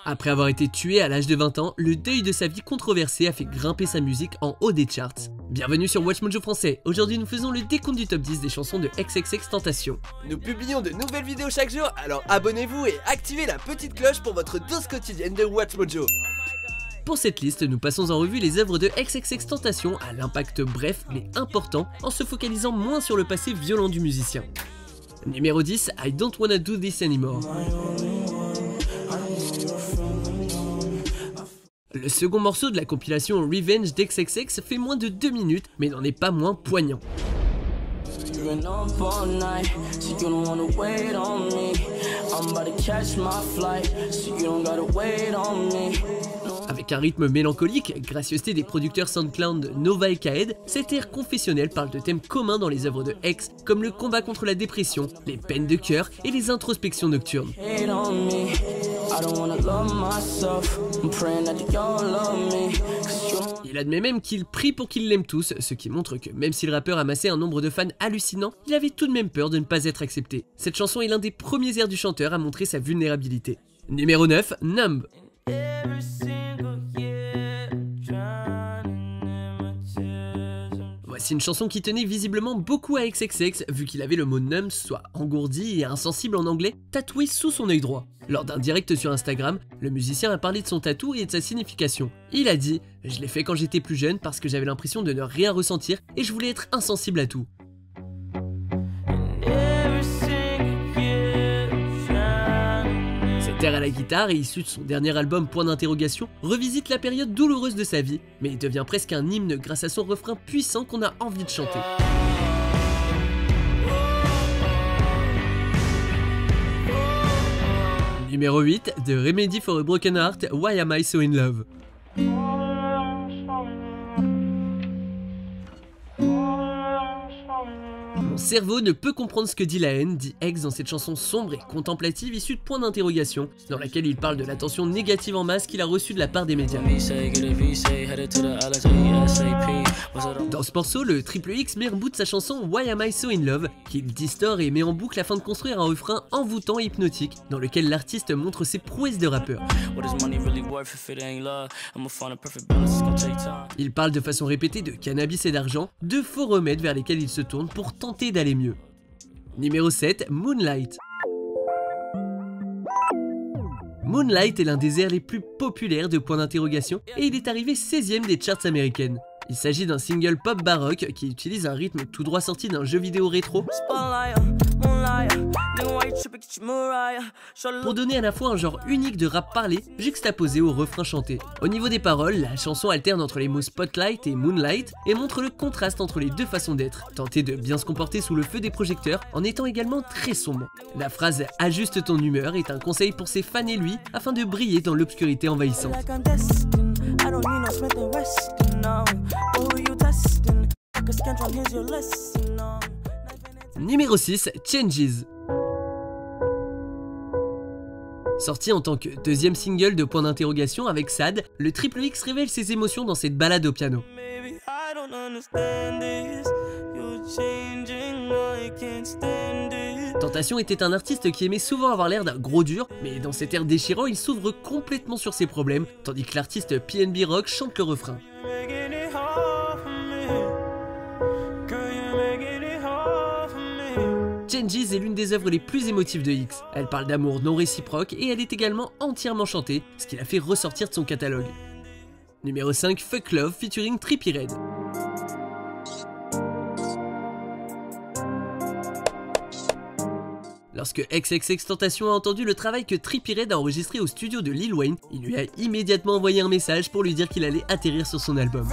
Après avoir été tué à l'âge de 20 ans, le deuil de sa vie controversée a fait grimper sa musique en haut des charts. Bienvenue sur Watch Mojo français, aujourd'hui nous faisons le décompte du top 10 des chansons de XXXTentacion. Nous publions de nouvelles vidéos chaque jour, alors abonnez-vous et activez la petite cloche pour votre dose quotidienne de Watch Mojo. Pour cette liste, nous passons en revue les œuvres de XXXTentacion à l'impact bref mais important, en se focalisant moins sur le passé violent du musicien. Numéro 10, I Don't Wanna Do This Anymore. Le second morceau de la compilation Revenge d'XXX fait moins de 2 minutes, mais n'en est pas moins poignant. Avec un rythme mélancolique, gracieuseté des producteurs SoundCloud Nova et Kaed, cet air confessionnel parle de thèmes communs dans les œuvres de X, comme le combat contre la dépression, les peines de cœur et les introspections nocturnes. Il admet même qu'il prie pour qu'ils l'aiment tous, ce qui montre que même si le rappeur amassait un nombre de fans hallucinant, il avait tout de même peur de ne pas être accepté. Cette chanson est l'un des premiers airs du chanteur à montrer sa vulnérabilité. Numéro 9, Numb. Voici une chanson qui tenait visiblement beaucoup à XXX, vu qu'il avait le mot numb, soit engourdi et insensible en anglais, tatoué sous son œil droit. Lors d'un direct sur Instagram, le musicien a parlé de son tatou et de sa signification. Il a dit « Je l'ai fait quand j'étais plus jeune parce que j'avais l'impression de ne rien ressentir et je voulais être insensible à tout. » Cet air à la guitare, et issu de son dernier album Point d'interrogation, revisite la période douloureuse de sa vie, mais il devient presque un hymne grâce à son refrain puissant qu'on a envie de chanter. Numéro 8, de Remedy for a Broken Heart, Why Am I So In Love. Mon cerveau ne peut comprendre ce que dit la haine, dit X dans cette chanson sombre et contemplative issue de Point d'interrogation, dans laquelle il parle de l'attention négative en masse qu'il a reçue de la part des médias. Dans ce morceau, le Triple X met en bout de sa chanson Why Am I So In Love, qu'il distord et met en boucle afin de construire un refrain envoûtant et hypnotique, dans lequel l'artiste montre ses prouesses de rappeur. Il parle de façon répétée de cannabis et d'argent, deux faux remèdes vers lesquels il se tourne pour tenter d'aller mieux. Numéro 7, Moonlight. Moonlight est l'un des airs les plus populaires de Point d'interrogation et il est arrivé 16e des charts américaines. Il s'agit d'un single pop baroque qui utilise un rythme tout droit sorti d'un jeu vidéo rétro pour donner à la fois un genre unique de rap parlé juxtaposé au refrain chanté. Au niveau des paroles, la chanson alterne entre les mots spotlight et moonlight et montre le contraste entre les deux façons d'être, tenter de bien se comporter sous le feu des projecteurs en étant également très sombre. La phrase « ajuste ton humeur » est un conseil pour ses fans et lui afin de briller dans l'obscurité envahissante. Numéro 6, Changes. Sorti en tant que deuxième single de Point d'interrogation avec Sad, le Triple X révèle ses émotions dans cette balade au piano. Tentation était un artiste qui aimait souvent avoir l'air d'un gros dur, mais dans cet air déchirant, il s'ouvre complètement sur ses problèmes, tandis que l'artiste PNB Rock chante le refrain. Changes est l'une des œuvres les plus émotives de X. Elle parle d'amour non réciproque et elle est également entièrement chantée, ce qui l'a fait ressortir de son catalogue. Numéro 5, Fuck Love featuring Trippie Redd. Lorsque XXXTentacion a entendu le travail que Trippie Redd a enregistré au studio de Lil Wayne, il lui a immédiatement envoyé un message pour lui dire qu'il allait atterrir sur son album.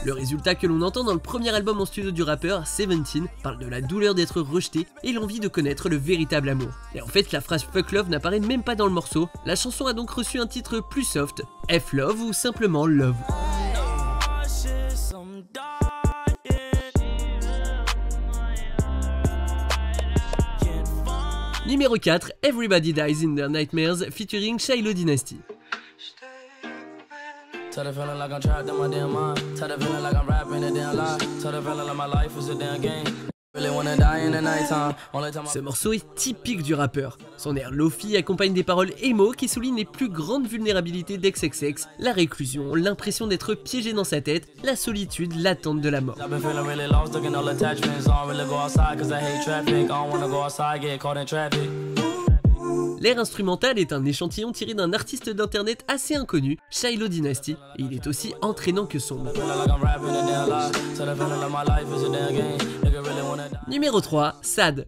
Le résultat que l'on entend dans le premier album en studio du rappeur, 17, parle de la douleur d'être rejeté et l'envie de connaître le véritable amour. Et en fait, la phrase Fuck Love n'apparaît même pas dans le morceau, la chanson a donc reçu un titre plus soft, F Love ou simplement Love. Numéro 4, Everybody Dies in Their Nightmares featuring Shiloh Dynasty. Tell the feeling like I'm trapped in my damn mind. Tell the feeling like I'm rapping a damn lie. Tell the feeling like my life is a damn game. Ce morceau est typique du rappeur. Son air lofi accompagne des paroles emo qui soulignent les plus grandes vulnérabilités d'XXX, la réclusion, l'impression d'être piégé dans sa tête, la solitude, l'attente de la mort. L'air instrumental est un échantillon tiré d'un artiste d'internet assez inconnu, Shiloh Dynasty, et il est aussi entraînant que sombre. Numéro 3, Sad.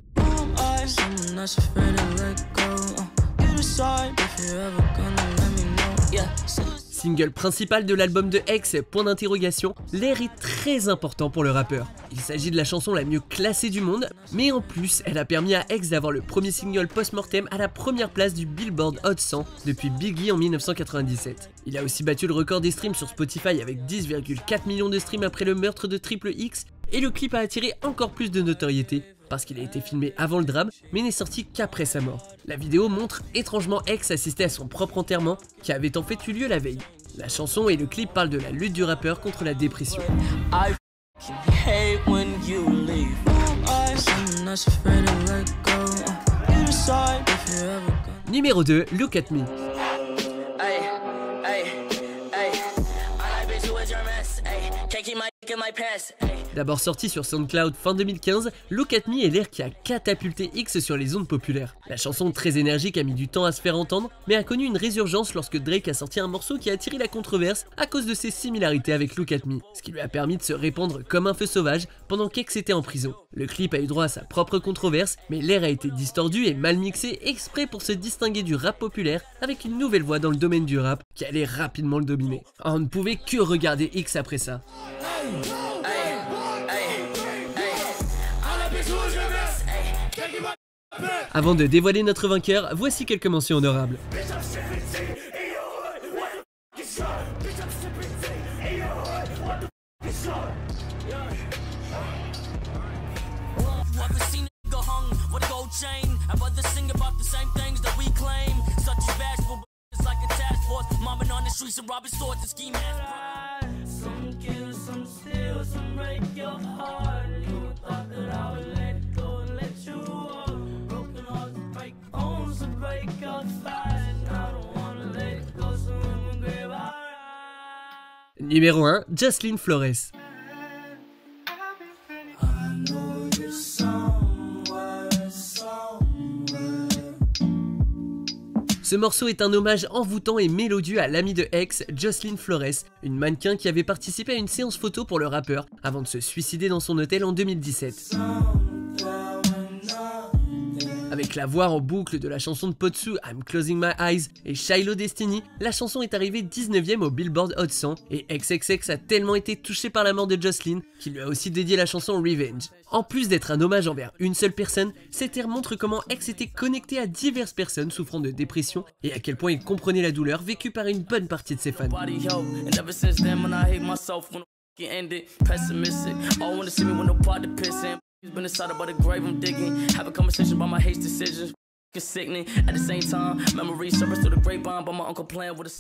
Single principal de l'album de X, point d'interrogation, l'air est très important pour le rappeur. Il s'agit de la chanson la mieux classée du monde, mais en plus, elle a permis à X d'avoir le premier single post-mortem à la première place du Billboard Hot 100 depuis Biggie en 1997. Il a aussi battu le record des streams sur Spotify avec 10,4 millions de streams après le meurtre de Triple X, et le clip a attiré encore plus de notoriété parce qu'il a été filmé avant le drame, mais n'est sorti qu'après sa mort. La vidéo montre étrangement X assister à son propre enterrement, qui avait en fait eu lieu la veille. La chanson et le clip parlent de la lutte du rappeur contre la dépression. Numéro 2, Look at Me. D'abord sorti sur SoundCloud fin 2015, Look at Me est l'air qui a catapulté X sur les ondes populaires. La chanson très énergique a mis du temps à se faire entendre, mais a connu une résurgence lorsque Drake a sorti un morceau qui a attiré la controverse à cause de ses similarités avec Look at Me, ce qui lui a permis de se répandre comme un feu sauvage pendant qu'X était en prison. Le clip a eu droit à sa propre controverse, mais l'air a été distordu et mal mixé exprès pour se distinguer du rap populaire avec une nouvelle voix dans le domaine du rap qui allait rapidement le dominer. On ne pouvait que regarder X après ça. Avant de dévoiler notre vainqueur, voici quelques mentions honorables. Numéro 1, Jocelyn Flores. Ce morceau est un hommage envoûtant et mélodieux à l'amie de X, Jocelyn Flores, une mannequin qui avait participé à une séance photo pour le rappeur avant de se suicider dans son hôtel en 2017. Avec la voix en boucle de la chanson de Potsu, I'm Closing My Eyes, et Shiloh Destiny, la chanson est arrivée 19ème au Billboard Hot 100, et XXX a tellement été touché par la mort de Jocelyn qu'il lui a aussi dédié la chanson Revenge. En plus d'être un hommage envers une seule personne, cet air montre comment X était connecté à diverses personnes souffrant de dépression et à quel point il comprenait la douleur vécue par une bonne partie de ses fans.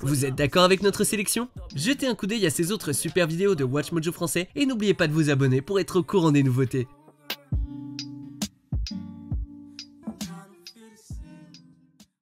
Vous êtes d'accord avec notre sélection? Jetez un coup d'œil à ces autres super vidéos de WatchMojo français et n'oubliez pas de vous abonner pour être au courant des nouveautés.